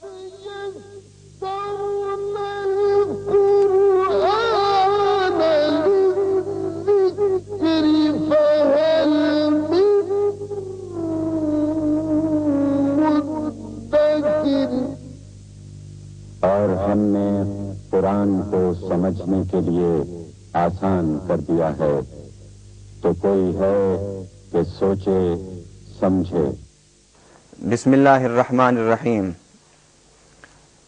اور ہم نے قرآن کو سمجھنے کے لیے آسان کر دیا ہے، تو کوئی ہے کہ سوچے سمجھے۔ بسم اللہ الرحمن الرحیم۔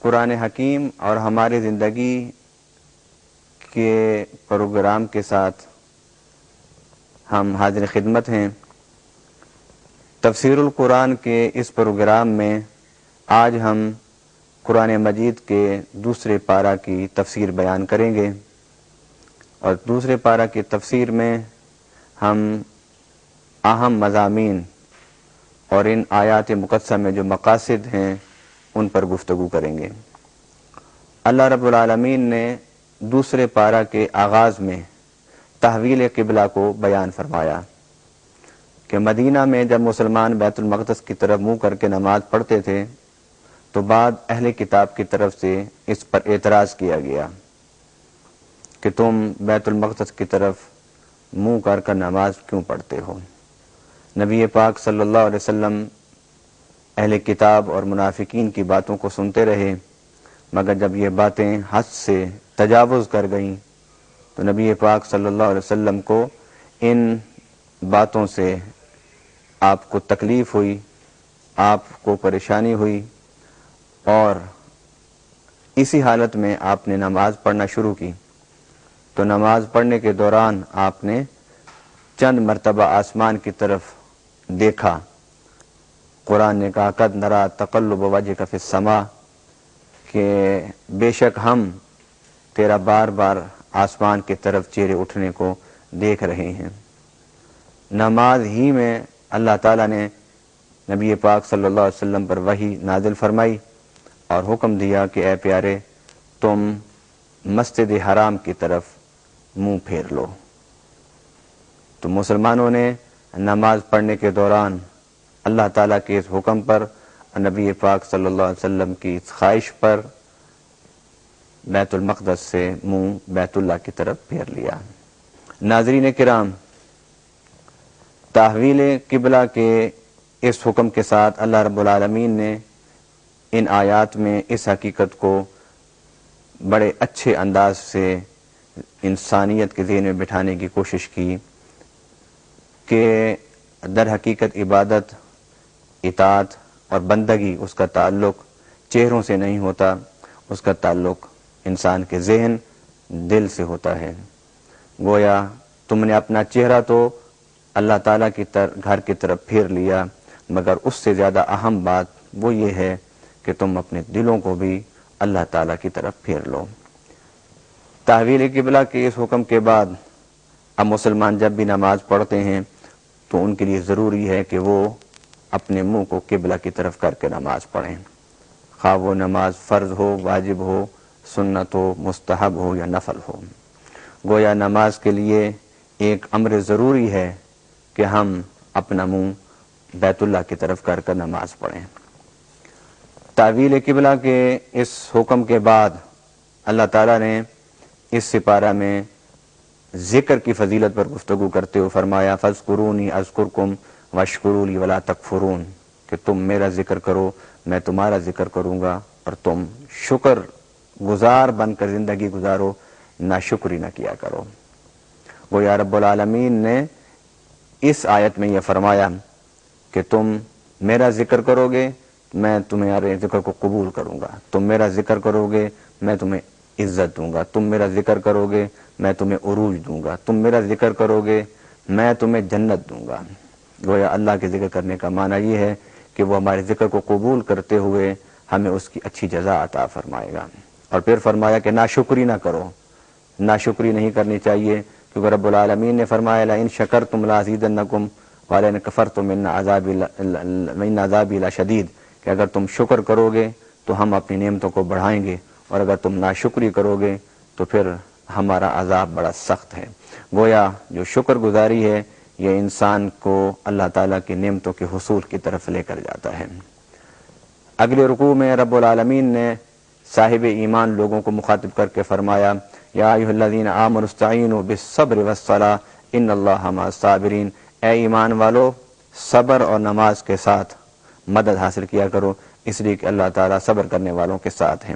قرآن حکیم اور ہماری زندگی کے پروگرام کے ساتھ ہم حاضر خدمت ہیں۔ تفسیر القرآن کے اس پروگرام میں آج ہم قرآن مجید کے دوسرے پارہ کی تفسیر بیان کریں گے، اور دوسرے پارہ کی تفسیر میں ہم اہم مضامین اور ان آیات مقدسہ میں جو مقاصد ہیں ان پر گفتگو کریں گے۔ اللہ رب العالمین نے دوسرے پارہ کے آغاز میں تحویل قبلہ کو بیان فرمایا کہ مدینہ میں جب مسلمان بیت المقدس کی طرف منہ کر کے نماز پڑھتے تھے تو بعد اہل کتاب کی طرف سے اس پر اعتراض کیا گیا کہ تم بیت المقدس کی طرف منہ کر نماز کیوں پڑھتے ہو۔ نبی پاک صلی اللہ علیہ وسلم اہل کتاب اور منافقین کی باتوں کو سنتے رہے، مگر جب یہ باتیں حد سے تجاوز کر گئیں تو نبی پاک صلی اللہ علیہ وسلم کو ان باتوں سے آپ کو تکلیف ہوئی، آپ کو پریشانی ہوئی، اور اسی حالت میں آپ نے نماز پڑھنا شروع کی۔ تو نماز پڑھنے کے دوران آپ نے چند مرتبہ آسمان کی طرف دیکھا۔ قرآن نے کہا قد نرا تقلب وجهك فی السماء، کہ بے شک ہم تیرا بار بار آسمان کی طرف چہرے اٹھنے کو دیکھ رہے ہیں۔ نماز ہی میں اللہ تعالیٰ نے نبی پاک صلی اللہ علیہ وسلم پر وحی نازل فرمائی اور حکم دیا کہ اے پیارے تم مسجد حرام کی طرف منہ پھیر لو۔ تو مسلمانوں نے نماز پڑھنے کے دوران اللہ تعالیٰ کے اس حکم پر اور نبی پاک صلی اللہ علیہ وسلم کی اس خواہش پر بیت المقدس سے منہ بیت اللہ کی طرف پھیر لیا۔ ناظرین کرام، تحویل قبلہ کے اس حکم کے ساتھ اللہ رب العالمین نے ان آیات میں اس حقیقت کو بڑے اچھے انداز سے انسانیت کے ذہن میں بٹھانے کی کوشش کی کہ در حقیقت عبادت، اطاعت اور بندگی اس کا تعلق چہروں سے نہیں ہوتا، اس کا تعلق انسان کے ذہن، دل سے ہوتا ہے۔ گویا تم نے اپنا چہرہ تو اللہ تعالیٰ کی گھر کی طرف پھیر لیا، مگر اس سے زیادہ اہم بات وہ یہ ہے کہ تم اپنے دلوں کو بھی اللہ تعالیٰ کی طرف پھیر لو۔ تحویل قبلہ کے اس حکم کے بعد اب مسلمان جب بھی نماز پڑھتے ہیں تو ان کے لیے ضروری ہے کہ وہ اپنے منہ کو قبلہ کی طرف کر کے نماز پڑھیں، خواہ وہ نماز فرض ہو، واجب ہو، سنت ہو، مستحب ہو یا نفل ہو۔ گویا نماز کے لیے ایک امر ضروری ہے کہ ہم اپنا منہ بیت اللہ کی طرف کر کر نماز پڑھیں۔ تحویل قبلہ کے اس حکم کے بعد اللہ تعالیٰ نے اس سپارہ میں ذکر کی فضیلت پر گفتگو کرتے ہوئے فرمایا فاذکرونی اذکرکم واشکروا لی ولا تکفرون، کہ تم میرا ذکر کرو میں تمہارا ذکر کروں گا اور تم شکر گزار بن کر زندگی گزارو، ناشکری نہ کیا کرو۔ گویا رب العالمین نے اس آیت میں یہ فرمایا کہ تم میرا ذکر کرو گے میں تمہارے ذکر کو قبول کروں گا، تم میرا ذکر کرو گے میں تمہیں عزت دوں گا، تم میرا ذکر کرو گے میں تمہیں عروج دوں گا، تم میرا ذکر کرو گے میں تمہیں جنت دوں گا۔ گویا اللہ کے ذکر کرنے کا معنی یہ ہے کہ وہ ہمارے ذکر کو قبول کرتے ہوئے ہمیں اس کی اچھی جزا عطا فرمائے گا۔ اور پھر فرمایا کہ ناشکری نہ کرو، ناشکری نہیں کرنی چاہیے، کیونکہ رب العالمین نے فرمایا لئن شکرتم لازیدنکم ولئن کفرتم ان عذابی لشدید، کہ اگر تم شکر کرو گے تو ہم اپنی نعمتوں کو بڑھائیں گے، اور اگر تم ناشکری کرو گے تو پھر ہمارا عذاب بڑا سخت ہے۔ گویا جو شکر گزاری ہے یہ انسان کو اللہ تعالیٰ کی نعمتوں کے حصول کی طرف لے کر جاتا ہے۔ اگلے رکوع میں رب العالمین نے صاحب ایمان لوگوں کو مخاطب کر کے فرمایا یا ایھا الذین آمنوا استعینوا بالصبر والصلاۃ ان اللہ مع الصابرین، اے ایمان والو صبر اور نماز کے ساتھ مدد حاصل کیا کرو، اس لیے کہ اللہ تعالیٰ صبر کرنے والوں کے ساتھ ہیں۔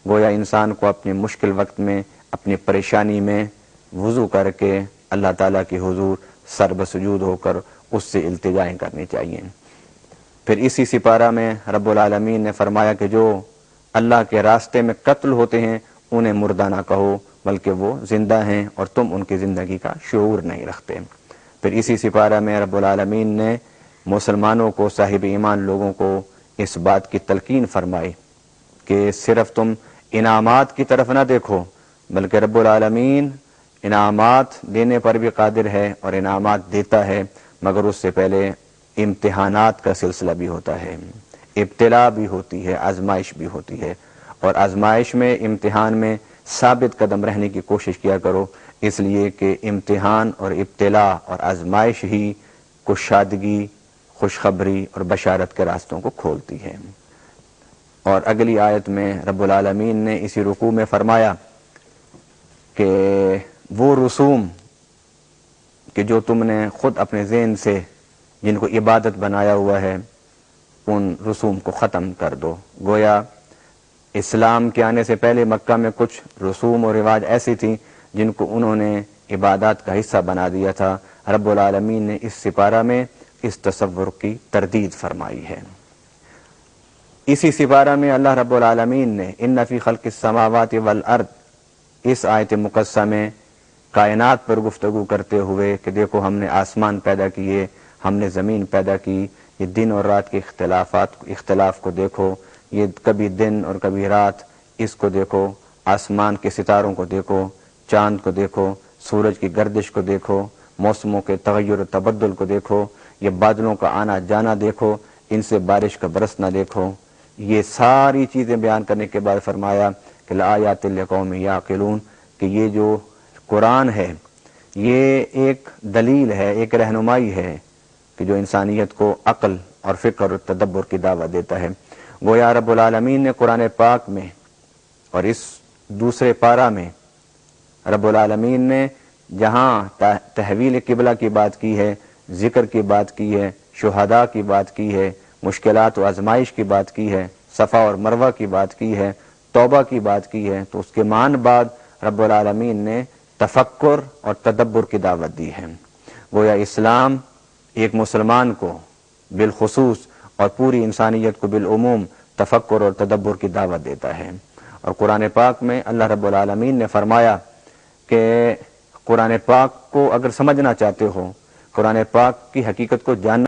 گویا انسان کو اپنے مشکل وقت میں، اپنی پریشانی میں وضو کر کے اللہ تعالیٰ کی حضور سر بسجود ہو کر اس سے التجائیں کرنی چاہیے۔ پھر اسی سپارہ میں رب العالمین نے فرمایا کہ جو اللہ کے راستے میں قتل ہوتے ہیں انہیں مردہ نہ کہو بلکہ وہ زندہ ہیں اور تم ان کی زندگی کا شعور نہیں رکھتے۔ پھر اسی سپارہ میں رب العالمین نے مسلمانوں کو، صاحب ایمان لوگوں کو اس بات کی تلقین فرمائی کہ صرف تم انعامات کی طرف نہ دیکھو بلکہ رب العالمین انعامات دینے پر بھی قادر ہے اور انعامات دیتا ہے، مگر اس سے پہلے امتحانات کا سلسلہ بھی ہوتا ہے، ابتلا بھی ہوتی ہے، آزمائش بھی ہوتی ہے، اور آزمائش میں، امتحان میں ثابت قدم رہنے کی کوشش کیا کرو، اس لیے کہ امتحان اور ابتلا اور آزمائش ہی کشادگی، خوشخبری اور بشارت کے راستوں کو کھولتی ہے۔ اور اگلی آیت میں رب العالمین نے اسی رکوع میں فرمایا کہ وہ رسوم کہ جو تم نے خود اپنے ذہن سے جن کو عبادت بنایا ہوا ہے ان رسوم کو ختم کر دو۔ گویا اسلام کے آنے سے پہلے مکہ میں کچھ رسوم و رواج ایسی تھیں جن کو انہوں نے عبادات کا حصہ بنا دیا تھا۔ رب العالمین نے اس سپارہ میں اس تصور کی تردید فرمائی ہے۔ اسی سپارہ میں اللہ رب العالمین نے ان فی خلق السماوات والارض، اس آیت مقدسہ میں کائنات پر گفتگو کرتے ہوئے کہ دیکھو ہم نے آسمان پیدا کیے، ہم نے زمین پیدا کی، یہ دن اور رات کے اختلاف کو دیکھو، یہ کبھی دن اور کبھی رات، اس کو دیکھو، آسمان کے ستاروں کو دیکھو، چاند کو دیکھو، سورج کی گردش کو دیکھو، موسموں کے تغیر و تبدل کو دیکھو، یہ بادلوں کا آنا جانا دیکھو، ان سے بارش کا برسنا دیکھو۔ یہ ساری چیزیں بیان کرنے کے بعد فرمایا کہ لآیات لقوم یعقلون، کہ یہ جو قرآن ہے یہ ایک دلیل ہے، ایک رہنمائی ہے کہ جو انسانیت کو عقل اور فکر اور تدبر کی دعوت دیتا ہے۔ گویا رب العالمین نے قرآن پاک میں اور اس دوسرے پارہ میں رب العالمین نے جہاں تحویل قبلہ کی بات کی ہے، ذکر کی بات کی ہے، شہداء کی بات کی ہے، مشکلات و آزمائش کی بات کی ہے، صفا اور مروہ کی بات کی ہے، توبہ کی بات کی ہے، تو اس کے مان بعد رب العالمین نے تفکر اور تدبر کی دعوت دی ہے۔ گویا اسلام ایک مسلمان کو بالخصوص اور پوری انسانیت کو بالعموم تفکر اور تدبر کی دعوت دیتا ہے۔ اور قرآن پاک میں اللہ رب العالمین نے فرمایا کہ قرآن پاک کو اگر سمجھنا چاہتے ہو، قرآن پاک کی حقیقت کو جاننا